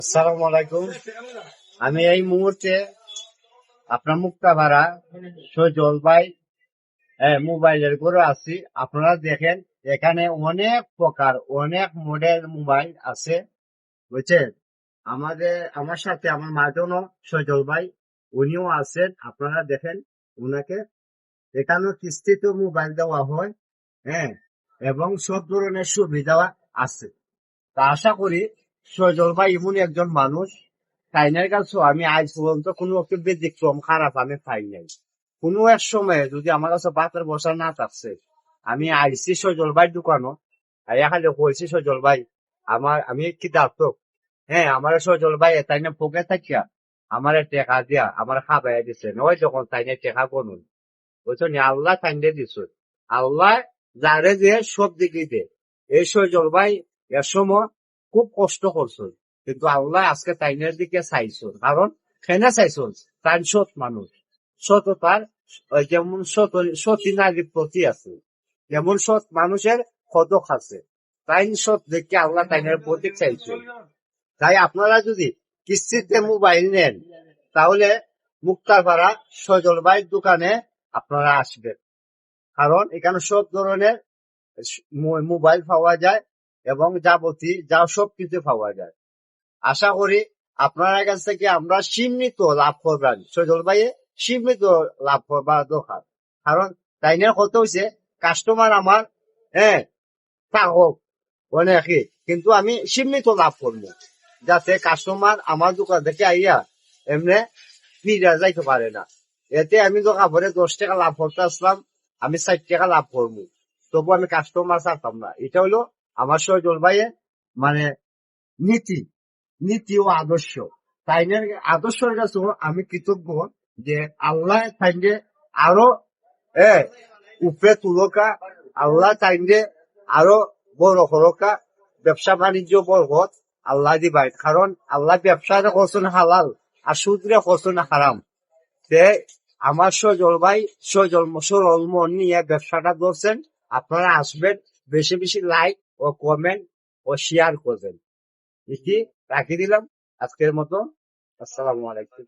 আসসালামু আলাইকুম। আমি এই মুহূর্তে আপনার মুক্তাপাড়া সজল ভাই মোবাইলের করে আছি। আপনারা দেখেন এখানে অনেক প্রকার অনেক মডেল মোবাইল আছে, বুঝছেন। আমার সাথে আমার মাঝনও সজল ভাই, উনিও আছেন। আপনারা দেখেন উনাকে এখানেও কিস্তিতে মোবাইল দেওয়া হয়, হ্যাঁ, এবং সব ধরনের সুবিধা আছে। তা আশা করি সজল ভাই এমন একজন মানুষ, তাইনের কাছে আমি আজ পর্যন্ত কোনো একটু ব্যতিক্রম খারাপ আমি পাই নাই। কোনো এক সময় যদি আমার কাছে বাতের বসা না থাকছে, আমি আইসি সজল ভাই দোকানো, আইয়া খালি কইছি সজল ভাই আমি কি দাঁতক, হ্যাঁ, আমার সজল ভাই তাই না পোকে থাকিয়া আমার টেকা দিয়া আমার খাবাইয়া দিছে, নয় যখন তাই না টেকা গনুন, বুঝছো নি, আল্লাহ তাইনে দিছ। আল্লাহ যারে যে সব দিকে দে। এই সজল ভাই এর সময় খুব কষ্ট করছো, কিন্তু আল্লাহ আজকে তাইনের দিকে চাইছো। কারণ কেন চাইছো, তাই সৎ মানুষ, সততার যেমন সতী নারীর প্রতি আছে, যেমন সৎ মানুষের কদক আছে, তাই সৎ দেখে আল্লাহ তাইনের প্রতি চাইছো। তাই আপনারা যদি কিস্তিতে মোবাইল নেন, তাহলে মুক্তাপাড়া সজল ভাইয়ের দোকানে আপনারা আসবেন। কারণ এখানে সব ধরনের মোবাইল পাওয়া যায় এবং যাবতীয় যা সব কিছু পাওয়া যায়। আশা করি আপনার কাছ থেকে আমরা সীমিত লাভ করবেন। সজল ভাইয়ে সীমিত লাভ করবার দরকার। কারণ তাইনের কত হয়েছে কাস্টমার আমার, হ্যাঁ, থাকক অনেকে, কিন্তু আমি সীমিত লাভ করবো, যাতে কাস্টমার আমার দোকান থেকে আইয়া এমনি ফিরে যাইতে পারে না। এতে আমি তো কাপড়ে 10 টাকা লাভ করতে আসলাম, আমি 60 টাকা লাভ করবো, তবু আমি কাস্টমার ছাড়তাম না। এটা হলো আমার সজল ভাইয়ের মানে নীতি, নীতি ও আদর্শ। তাইনের আদর্শের কাছে আমি কৃতজ্ঞ যে আল্লাহ তাইনে আরো উপরে তুলকা, আল্লাহ তাইনে আরো বড় করকা, ব্যবসা বাণিজ্য বরকত আল্লাহ দিবাই। কারণ আল্লাহ ব্যবসাটা করছেন হালাল আর সুদরে করছেন হারাম। তে আমার সজল ভাই সরল মন নিয়ে ব্যবসাটা ধরছেন। আপনারা আসবেন, বেশি বেশি লাইক ও কমেন্ট ও শেয়ার করবেন। এটি রাখি দিলাম আজকের মতো। আসসালামু আলাইকুম।